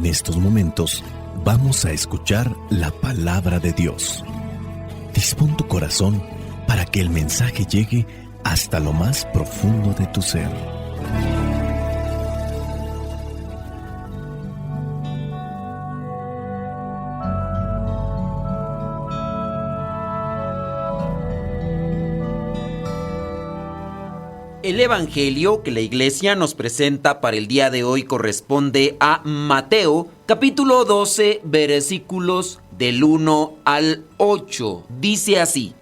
En estos momentos vamos a escuchar la palabra de Dios. Dispón tu corazón para que el mensaje llegue hasta lo más profundo de tu ser. El evangelio que la iglesia nos presenta para el día de hoy corresponde a Mateo, capítulo 12, versículos del 1 al 8. Dice así: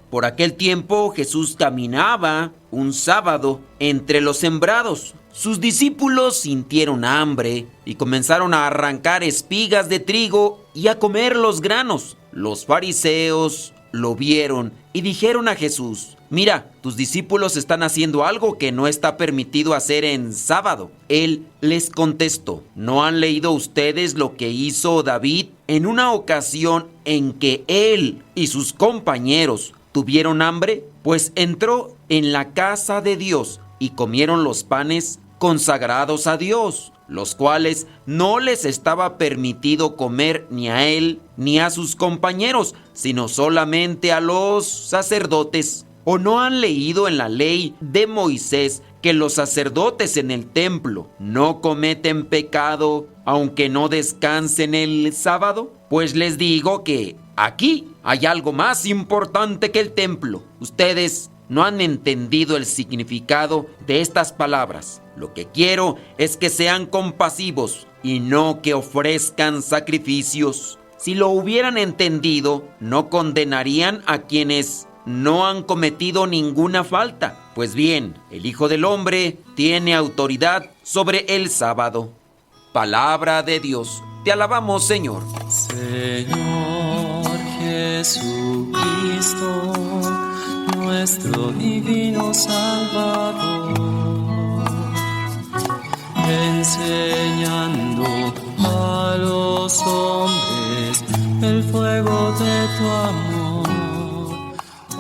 Por aquel tiempo Jesús caminaba un sábado entre los sembrados. Sus discípulos sintieron hambre y comenzaron a arrancar espigas de trigo y a comer los granos. Los fariseos lo vieron y dijeron a Jesús: Mira, tus discípulos están haciendo algo que no está permitido hacer en sábado. Él les contestó: ¿No han leído ustedes lo que hizo David en una ocasión en que él y sus compañeros tuvieron hambre? Pues entró en la casa de Dios y comieron los panes consagrados a Dios, los cuales no les estaba permitido comer ni a él ni a sus compañeros, sino solamente a los sacerdotes. ¿O no han leído en la ley de Moisés que los sacerdotes en el templo no cometen pecado aunque no descansen el sábado? Pues les digo que aquí hay algo más importante que el templo. Ustedes no han entendido el significado de estas palabras. Lo que quiero es que sean compasivos y no que ofrezcan sacrificios. Si lo hubieran entendido, no condenarían a quienes no han cometido ninguna falta. Pues bien, el Hijo del Hombre tiene autoridad sobre el sábado. Palabra de Dios. Te alabamos, Señor. Señor Jesucristo, nuestro divino Salvador, enseñando a los hombres el fuego de tu amor.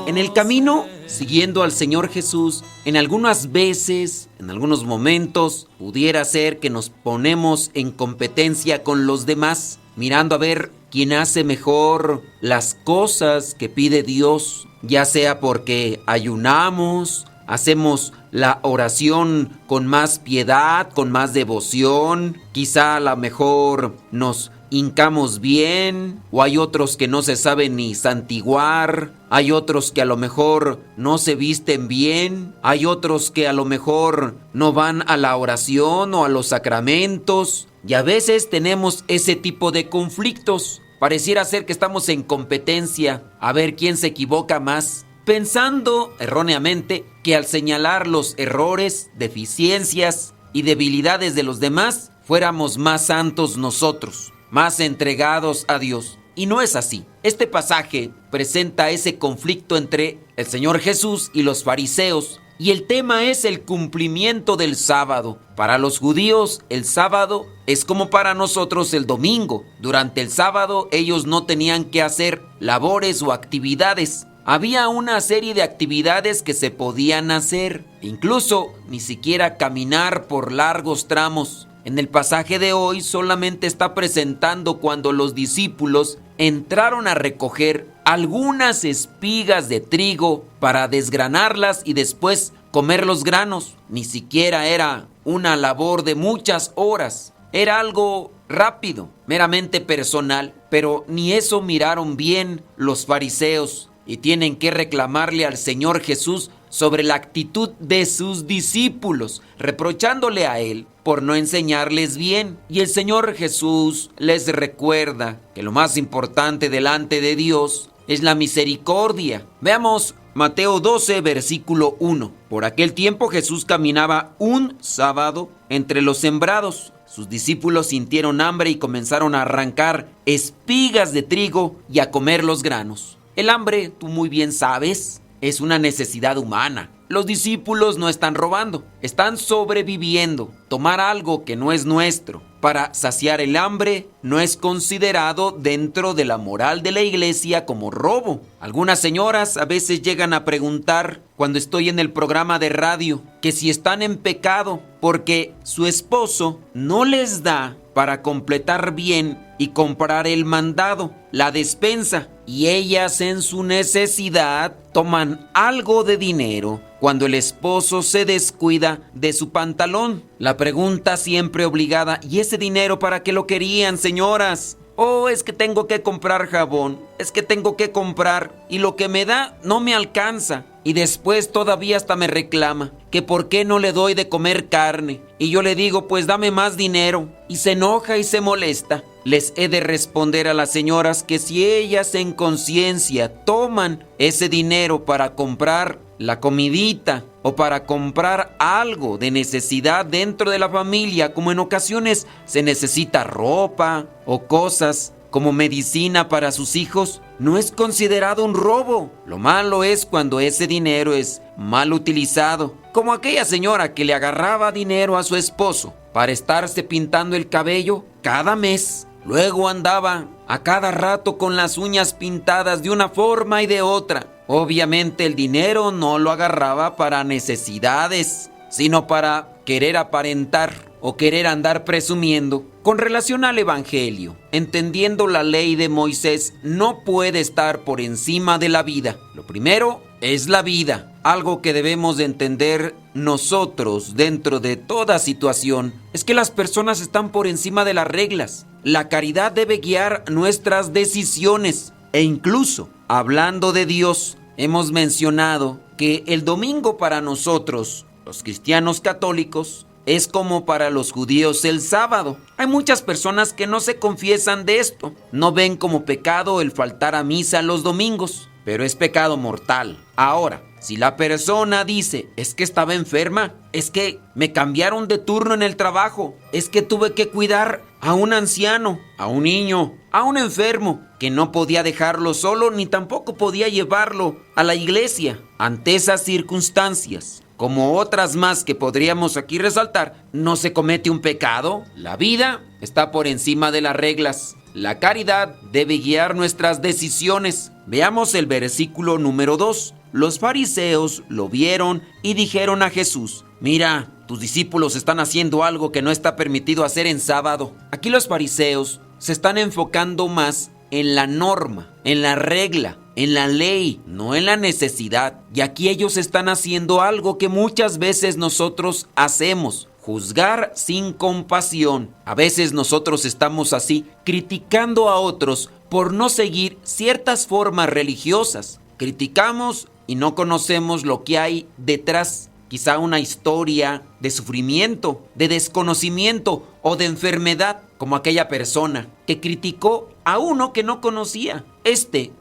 En el camino, siguiendo al Señor Jesús, en algunas veces, en algunos momentos, pudiera ser que nos ponemos en competencia con los demás, mirando a ver quién hace mejor las cosas que pide Dios, ya sea porque ayunamos, hacemos la oración con más piedad, con más devoción, quizá a lo mejor nos hincamos bien, o hay otros que no se saben ni santiguar, hay otros que a lo mejor no se visten bien, hay otros que a lo mejor no van a la oración o a los sacramentos, y a veces tenemos ese tipo de conflictos. Pareciera ser que estamos en competencia a ver quién se equivoca más, pensando erróneamente que al señalar los errores, deficiencias y debilidades de los demás, fuéramos más santos nosotros, más entregados a Dios. Y no es así. Este pasaje presenta ese conflicto entre el Señor Jesús y los fariseos, y el tema es el cumplimiento del sábado. Para los judíos, el sábado es como para nosotros el domingo. Durante el sábado, ellos no tenían que hacer labores o actividades. Había una serie de actividades que se podían hacer, incluso ni siquiera caminar por largos tramos. En el pasaje de hoy solamente está presentando cuando los discípulos entraron a recoger algunas espigas de trigo para desgranarlas y después comer los granos. Ni siquiera era una labor de muchas horas, era algo rápido, meramente personal, pero ni eso miraron bien los fariseos y tienen que reclamarle al Señor Jesús sobre la actitud de sus discípulos, reprochándole a él por no enseñarles bien. Y el Señor Jesús les recuerda que lo más importante delante de Dios es la misericordia. Veamos Mateo 12, versículo 1. Por aquel tiempo Jesús caminaba un sábado entre los sembrados. Sus discípulos sintieron hambre y comenzaron a arrancar espigas de trigo y a comer los granos. El hambre, tú muy bien sabes, es una necesidad humana. los discípulos no están robando, están sobreviviendo. Tomar algo que no es nuestro para saciar el hambre no es considerado dentro de la moral de la iglesia como robo. Algunas señoras a veces llegan a preguntar cuando estoy en el programa de radio que si están en pecado porque su esposo no les da para completar bien y comprar el mandado, la despensa, y ellas en su necesidad toman algo de dinero cuando el esposo se descuida de su pantalón. La pregunta siempre obligada: ¿y ese dinero para qué lo querían, señoras? Oh, es que tengo que comprar jabón, es que tengo que comprar y lo que me da no me alcanza. Y después todavía hasta me reclama que por qué no le doy de comer carne. Y yo le digo, pues dame más dinero. Y se enoja y se molesta. Les he de responder a las señoras que si ellas en conciencia toman ese dinero para comprar la comidita o para comprar algo de necesidad dentro de la familia, como en ocasiones se necesita ropa o cosas como medicina para sus hijos, no es considerado un robo. Lo malo es cuando ese dinero es mal utilizado, como aquella señora que le agarraba dinero a su esposo para estarse pintando el cabello cada mes. Luego andaba a cada rato con las uñas pintadas de una forma y de otra. Obviamente el dinero no lo agarraba para necesidades, sino para querer aparentar o querer andar presumiendo. Con relación al Evangelio, entendiendo la ley de Moisés, no puede estar por encima de la vida. Lo primero es la vida. Algo que debemos de entender nosotros dentro de toda situación es que las personas están por encima de las reglas. La caridad debe guiar nuestras decisiones. E incluso, hablando de Dios, hemos mencionado que el domingo para nosotros, los cristianos católicos, es como para los judíos el sábado. Hay muchas personas que no se confiesan de esto. No ven como pecado el faltar a misa los domingos, pero es pecado mortal. Ahora, si la persona dice, es que estaba enferma, es que me cambiaron de turno en el trabajo, es que tuve que cuidar a un anciano, a un niño, a un enfermo, que no podía dejarlo solo ni tampoco podía llevarlo a la iglesia. Ante esas circunstancias, como otras más que podríamos aquí resaltar, no se comete un pecado. La vida está por encima de las reglas. La caridad debe guiar nuestras decisiones. Veamos el versículo número 2. Los fariseos lo vieron y dijeron a Jesús: mira, tus discípulos están haciendo algo que no está permitido hacer en sábado. Aquí los fariseos se están enfocando más en la norma, en la regla, en la ley, no en la necesidad. Y aquí ellos están haciendo algo que muchas veces nosotros hacemos: juzgar sin compasión. A veces nosotros estamos así, criticando a otros por no seguir ciertas formas religiosas. Criticamos y no conocemos lo que hay detrás. Quizá una historia de sufrimiento, de desconocimiento o de enfermedad, como aquella persona que criticó a uno que no conocía.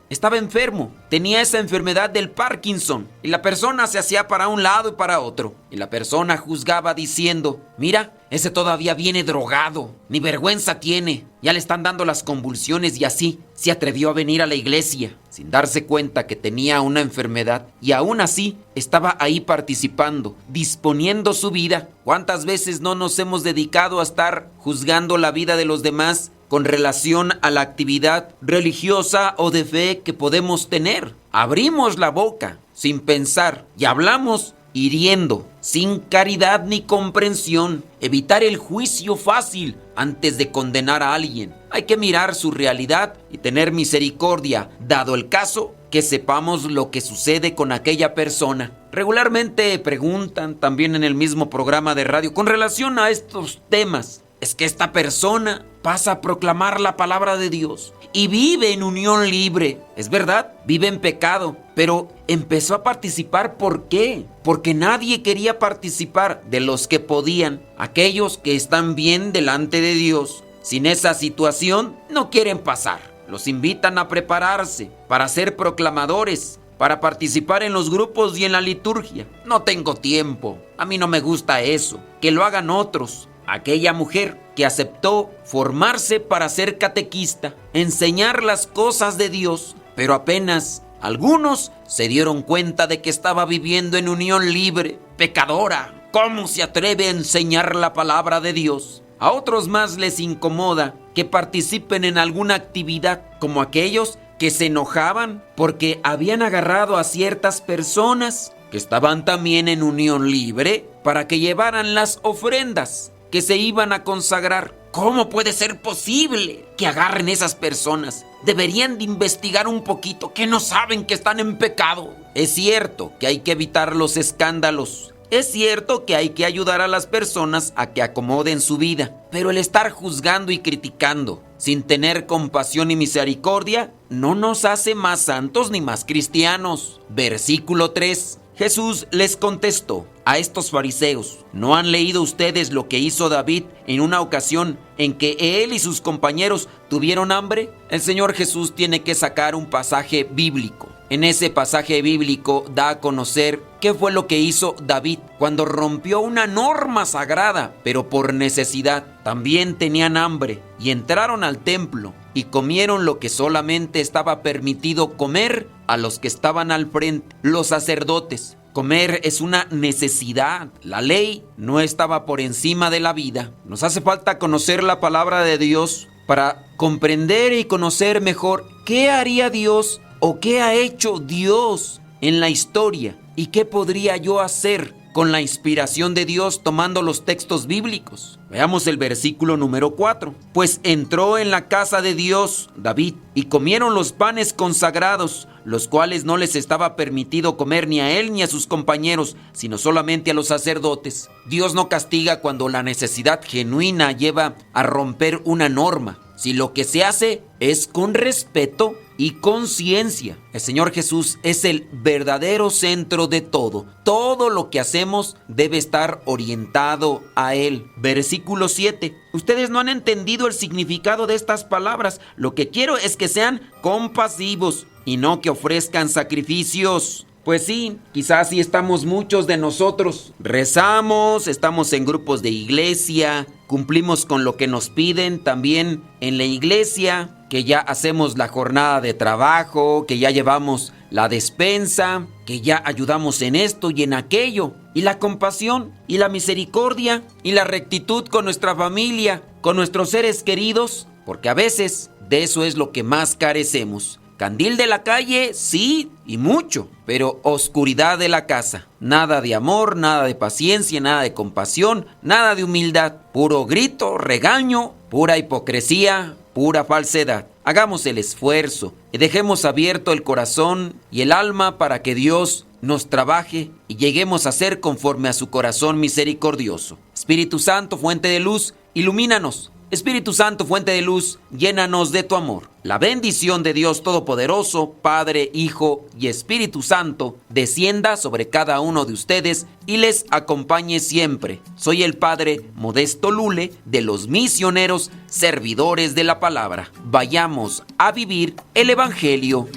Estaba enfermo, tenía esa enfermedad del Parkinson, y la persona se hacía para un lado y para otro, y la persona juzgaba diciendo: mira, ese todavía viene drogado, ni vergüenza tiene, ya le están dando las convulsiones, y así se atrevió a venir a la iglesia, sin darse cuenta que tenía una enfermedad, y aún así estaba ahí participando, disponiendo su vida. ¿Cuántas veces no nos hemos dedicado a estar juzgando la vida de los demás con relación a la actividad religiosa o de fe que podemos tener? Abrimos la boca sin pensar y hablamos hiriendo, sin caridad ni comprensión. Evitar el juicio fácil antes de condenar a alguien. Hay que mirar su realidad y tener misericordia, dado el caso que sepamos lo que sucede con aquella persona. Regularmente preguntan también en el mismo programa de radio con relación a estos temas: es que esta persona pasa a proclamar la palabra de Dios y vive en unión libre. Es verdad, vive en pecado, pero empezó a participar. ¿Por qué? Porque nadie quería participar de los que podían. Aquellos que están bien delante de Dios, sin esa situación, no quieren pasar. Los invitan a prepararse para ser proclamadores, para participar en los grupos y en la liturgia. No tengo tiempo, a mí no me gusta eso, que lo hagan otros. Aquella mujer que aceptó formarse para ser catequista, enseñar las cosas de Dios, pero apenas Algunos se dieron cuenta de que estaba viviendo en unión libre. Pecadora, ¿cómo se atreve a enseñar la palabra de Dios? A otros más les incomoda que participen en alguna actividad, como aquellos que se enojaban porque habían agarrado a ciertas personas que estaban también en unión libre para que llevaran las ofrendas que se iban a consagrar. ¿Cómo puede ser posible que agarren esas personas? Deberían de investigar un poquito, que no saben que están en pecado. Es cierto que hay que evitar los escándalos. Es cierto que hay que ayudar a las personas a que acomoden su vida. Pero el estar juzgando y criticando sin tener compasión y misericordia no nos hace más santos ni más cristianos. Versículo 3. Jesús les contestó a estos fariseos: ¿no han leído ustedes lo que hizo David en una ocasión en que él y sus compañeros tuvieron hambre? El Señor Jesús tiene que sacar un pasaje bíblico. En ese pasaje bíblico da a conocer qué fue lo que hizo David cuando rompió una norma sagrada, pero por necesidad. También tenían hambre y entraron al templo y comieron lo que solamente estaba permitido comer a los que estaban al frente, los sacerdotes. Comer es una necesidad. La ley no estaba por encima de la vida. Nos hace falta conocer la palabra de Dios para comprender y conocer mejor qué haría Dios o qué ha hecho Dios en la historia y qué podría yo hacer con la inspiración de Dios tomando los textos bíblicos. Veamos el versículo número 4. Pues entró en la casa de Dios David y comieron los panes consagrados, los cuales no les estaba permitido comer ni a él ni a sus compañeros, sino solamente a los sacerdotes. Dios no castiga cuando la necesidad genuina lleva a romper una norma, si lo que se hace es con respeto y conciencia. El Señor Jesús es el verdadero centro de todo. Todo lo que hacemos debe estar orientado a Él. Versículo 7. Ustedes no han entendido el significado de estas palabras. Lo que quiero es que sean compasivos y no que ofrezcan sacrificios. Pues sí, quizás sí estamos muchos de nosotros. Rezamos, estamos en grupos de iglesia, cumplimos con lo que nos piden también en la iglesia, que ya hacemos la jornada de trabajo, que ya llevamos la despensa, que ya ayudamos en esto y en aquello. Y la compasión y la misericordia y la rectitud con nuestra familia, con nuestros seres queridos, porque a veces de eso es lo que más carecemos. Candil de la calle, sí, y mucho, pero oscuridad de la casa. Nada de amor, nada de paciencia, nada de compasión, nada de humildad. Puro grito, regaño, pura hipocresía, pura falsedad. Hagamos el esfuerzo y dejemos abierto el corazón y el alma para que Dios nos trabaje y lleguemos a ser conforme a su corazón misericordioso. Espíritu Santo, fuente de luz, ilumínanos. Espíritu Santo, fuente de luz, llénanos de tu amor. La bendición de Dios Todopoderoso, Padre, Hijo y Espíritu Santo, descienda sobre cada uno de ustedes y les acompañe siempre. Soy el Padre Modesto Lule, de los misioneros servidores de la palabra. Vayamos a vivir el Evangelio.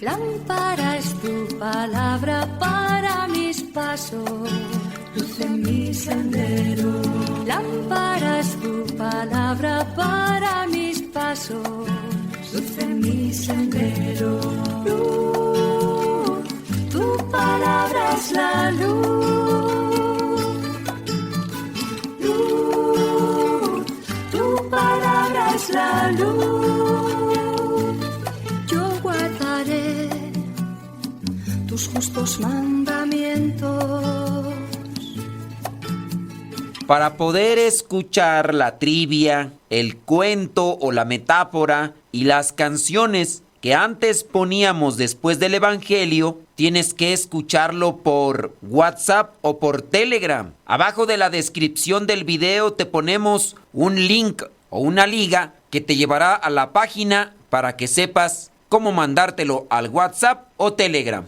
Lámpara es tu palabra para mis pasos, luz en mi sendero. Lámpara es tu palabra para mis pasos, luz en mi sendero. Luz, tu palabra es la luz. Luz, tu palabra es la luz. Yo guardaré tus justos mandamientos. Para poder escuchar la trivia, el cuento o la metáfora y las canciones que antes poníamos después del Evangelio, tienes que escucharlo por WhatsApp o por Telegram. Abajo de la descripción del video te ponemos un link o una liga que te llevará a la página para que sepas cómo mandártelo al WhatsApp o Telegram.